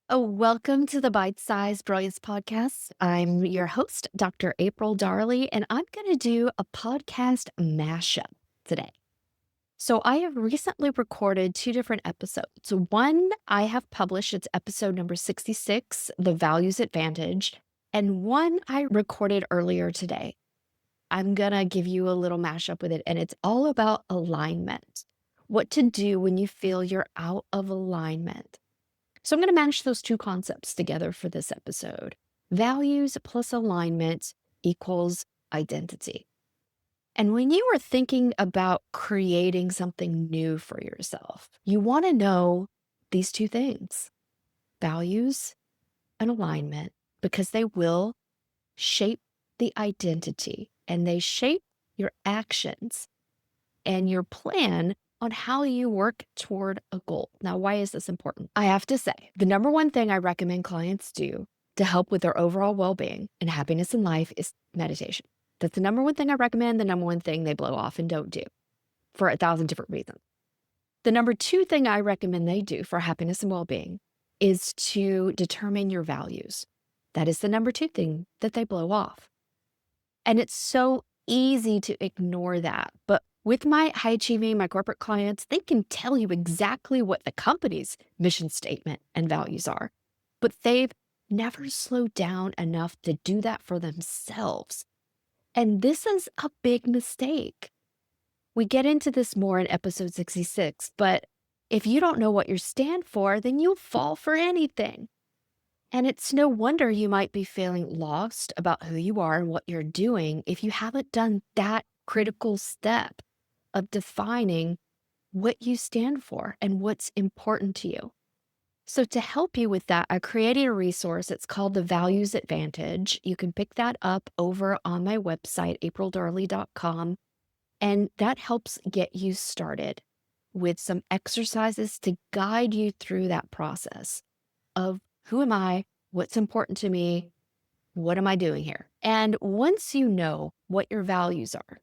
Oh, welcome to the Bite-Sized Brilliance podcast. I'm your host, Dr. April Darley, and I'm going to do a podcast mashup today. So, I have recently recorded two different episodes. One I have published, it's episode number 66, The Values Advantage, and one I recorded earlier today. I'm going to give you a little mashup with it, and it's all about alignment. What to do when you feel you're out of alignment. So I'm going to mash those two concepts together for this episode. Values plus alignment equals identity. And when you are thinking about creating something new for yourself, you want to know these two things, values and alignment, because they will shape the identity and they shape your actions and your plan on how you work toward a goal. Now, why is this important? I have to say, the number one thing I recommend clients do to help with their overall well-being and happiness in life is meditation. That's the number one thing I recommend, the number one thing they blow off and don't do for 1,000 different reasons. The number two thing I recommend they do for happiness and well-being is to determine your values. That is the number two thing that they blow off. And it's so easy to ignore that. But with my high achieving, my corporate clients, they can tell you exactly what the company's mission statement and values are, but they've never slowed down enough to do that for themselves. And this is a big mistake. We get into this more in episode 66, but if you don't know what you stand for, then you'll fall for anything. And it's no wonder you might be feeling lost about who you are and what you're doing if you haven't done that critical step of defining what you stand for and what's important to you. So to help you with that, I created a resource. It's called the Values Advantage. You can pick that up over on my website, aprildarley.com, and that helps get you started with some exercises to guide you through that process of who am I, what's important to me, what am I doing here? And once you know what your values are,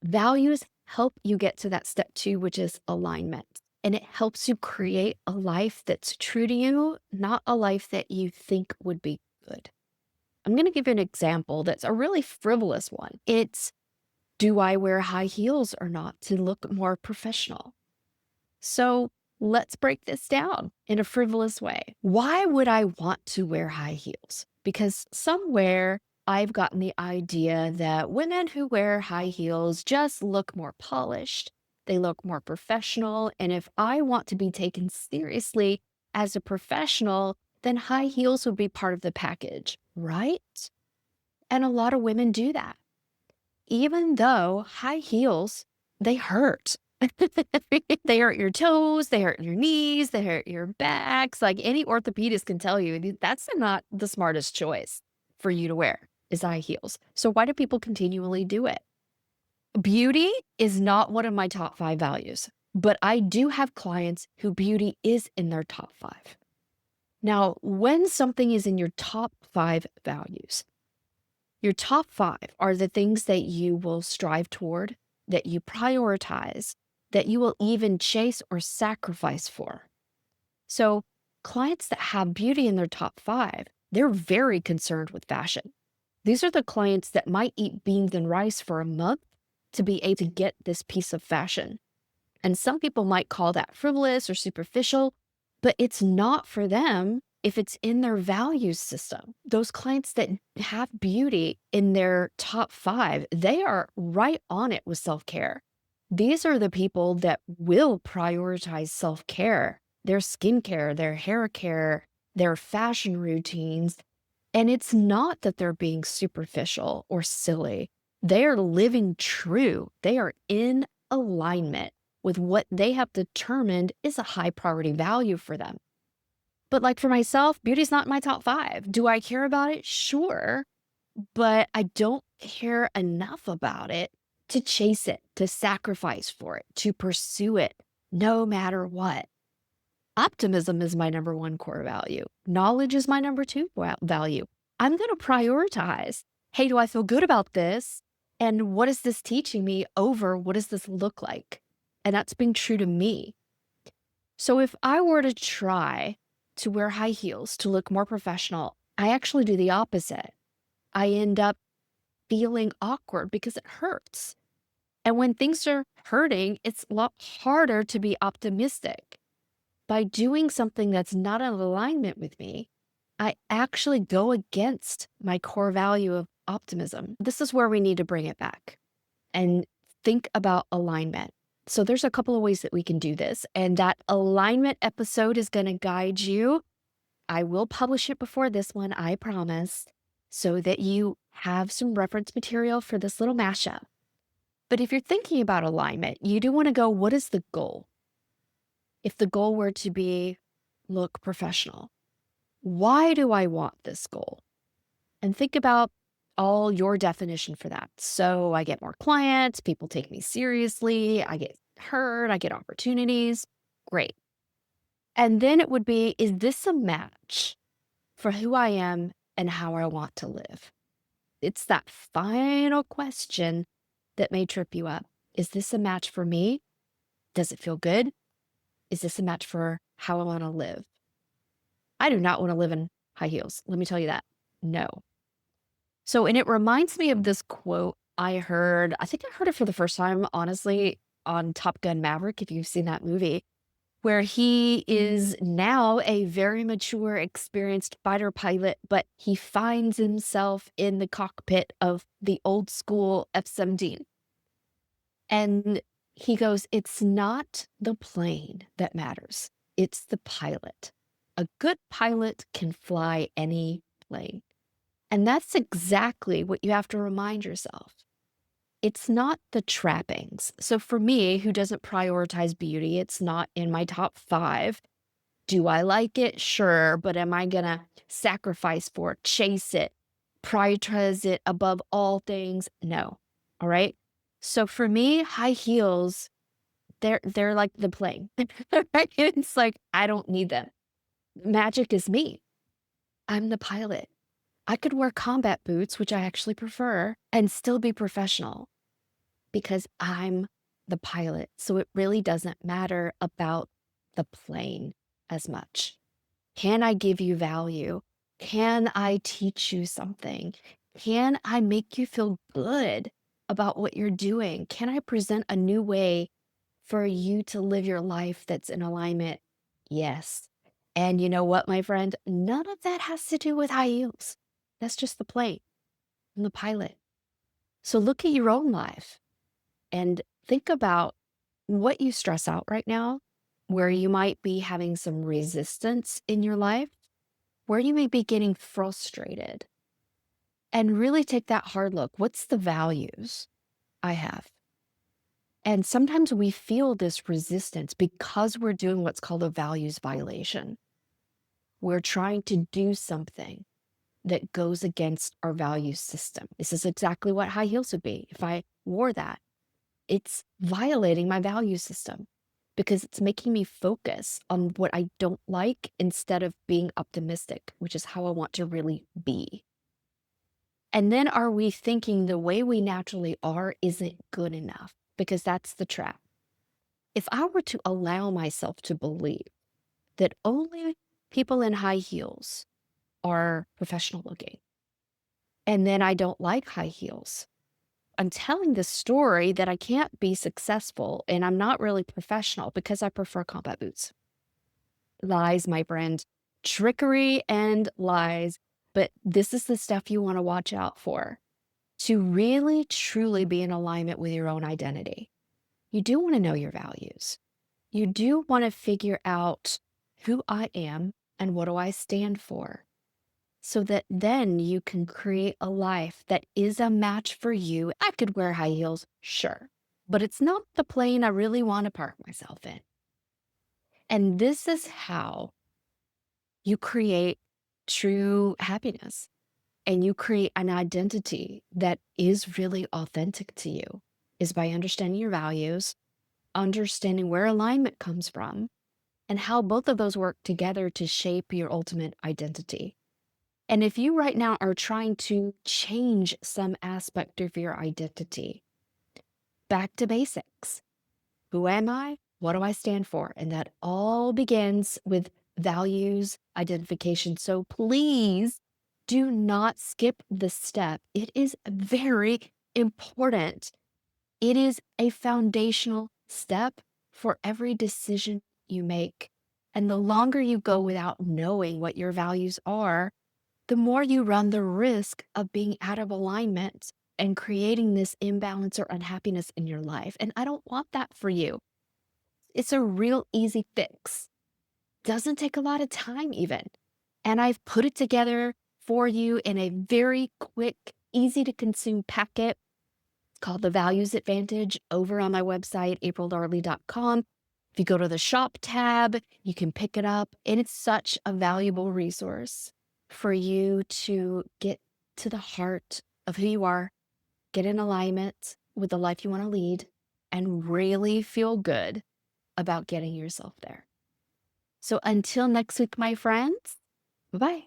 values help you get to that step two, which is alignment. And it helps you create a life that's true to you, not a life that you think would be good. I'm going to give you an example that's a really frivolous one. It's, do I wear high heels or not to look more professional? So let's break this down in a frivolous way. Why would I want to wear high heels? Because somewhere I've gotten the idea that women who wear high heels just look more polished, they look more professional, and if I want to be taken seriously as a professional, then high heels would be part of the package, right? And a lot of women do that. Even though high heels, they hurt. They hurt your toes, they hurt your knees, they hurt your backs. Like any orthopedist can tell you, that's not the smartest choice for you to wear is high heels. So why do people continually do it? Beauty is not one of my top 5 values, but I do have clients who beauty is in their top 5. Now, when something is in your top 5 values, your top 5 are the things that you will strive toward, that you prioritize, that you will even chase or sacrifice for. So clients that have beauty in their top 5, they're very concerned with fashion. These are the clients that might eat beans and rice for a month to be able to get this piece of fashion. And some people might call that frivolous or superficial, but it's not for them if it's in their value system. Those clients that have beauty in their top 5, they are right on it with self-care. These are the people that will prioritize self-care, their skincare, their hair care, their fashion routines. And it's not that they're being superficial or silly. They are living true. They are in alignment with what they have determined is a high priority value for them. But like for myself, beauty's not my top 5. Do I care about it? Sure. But I don't care enough about it to chase it, to sacrifice for it, to pursue it, no matter what. Optimism is my number 1 core value. Knowledge is my number 2 value. I'm going to prioritize, hey, do I feel good about this? And what is this teaching me over what does this look like? And that's being true to me. So if I were to try to wear high heels to look more professional, I actually do the opposite. I end up feeling awkward because it hurts. And when things are hurting, it's a lot harder to be optimistic. By doing something that's not in alignment with me, I actually go against my core value of optimism. This is where we need to bring it back and think about alignment. So there's a couple of ways that we can do this, and that alignment episode is going to guide you. I will publish it before this one, I promise, so that you have some reference material for this little mashup. But if you're thinking about alignment, you do want to go, what is the goal? If the goal were to be, look professional, why do I want this goal? And think about all your definition for that. So I get more clients, people take me seriously, I get heard, I get opportunities. Great. And then it would be, is this a match for who I am and how I want to live? It's that final question that may trip you up. Is this a match for me? Does it feel good? Is this a match for how I want to live? I do not want to live in high heels. Let me tell you that. No. So, and it reminds me of this quote I heard. I think I heard it for the first time, honestly, on Top Gun Maverick, if you've seen that movie, where he is now a very mature, experienced fighter pilot, but he finds himself in the cockpit of the old school F-17. And he goes, it's not the plane that matters, it's the pilot. A good pilot can fly any plane. And that's exactly what you have to remind yourself. It's not the trappings. So for me, who doesn't prioritize beauty, it's not in my top 5. Do I like it? Sure. But am I going to sacrifice for it, chase it, prioritize it above all things? No. All right. So for me, high heels, they're like the plane. Right? It's like, I don't need them. Magic is me. I'm the pilot. I could wear combat boots, which I actually prefer, and still be professional because I'm the pilot. So it really doesn't matter about the plane as much. Can I give you value? Can I teach you something? Can I make you feel good about what you're doing? Can I present a new way for you to live your life that's in alignment? Yes. And you know what, my friend? None of that has to do with high heels. That's just the plane and the pilot. So look at your own life and think about what you stress out right now, where you might be having some resistance in your life, where you may be getting frustrated, and really take that hard look. What's the values I have? And sometimes we feel this resistance because we're doing what's called a values violation. We're trying to do something that goes against our value system. This is exactly what high heels would be. If I wore that, it's violating my value system because it's making me focus on what I don't like instead of being optimistic, which is how I want to really be. And then are we thinking the way we naturally are isn't good enough? Because that's the trap. If I were to allow myself to believe that only people in high heels are professional looking, and then I don't like high heels, I'm telling this story that I can't be successful and I'm not really professional because I prefer combat boots. Lies, my friend. Trickery and lies. But this is the stuff you want to watch out for. To really, truly be in alignment with your own identity, you do want to know your values. You do want to figure out who I am and what do I stand for, so that then you can create a life that is a match for you. I could wear high heels, sure, but it's not the plane I really want to park myself in. And this is how you create true happiness and you create an identity that is really authentic to you, is by understanding your values, understanding where alignment comes from, and how both of those work together to shape your ultimate identity. And if you right now are trying to change some aspect of your identity, back to basics. Who am I? What do I stand for? And that all begins with values identification. So please do not skip this step. It is very important. It is a foundational step for every decision you make. And the longer you go without knowing what your values are, the more you run the risk of being out of alignment and creating this imbalance or unhappiness in your life. And I don't want that for you. It's a real easy fix. Doesn't take a lot of time even. And I've put it together for you in a very quick, easy to consume packet. It's called the Values Advantage over on my website, aprildarley.com. If you go to the shop tab, you can pick it up. And it's such a valuable resource for you to get to the heart of who you are, get in alignment with the life you want to lead, and really feel good about getting yourself there. So until next week, my friends, bye-bye.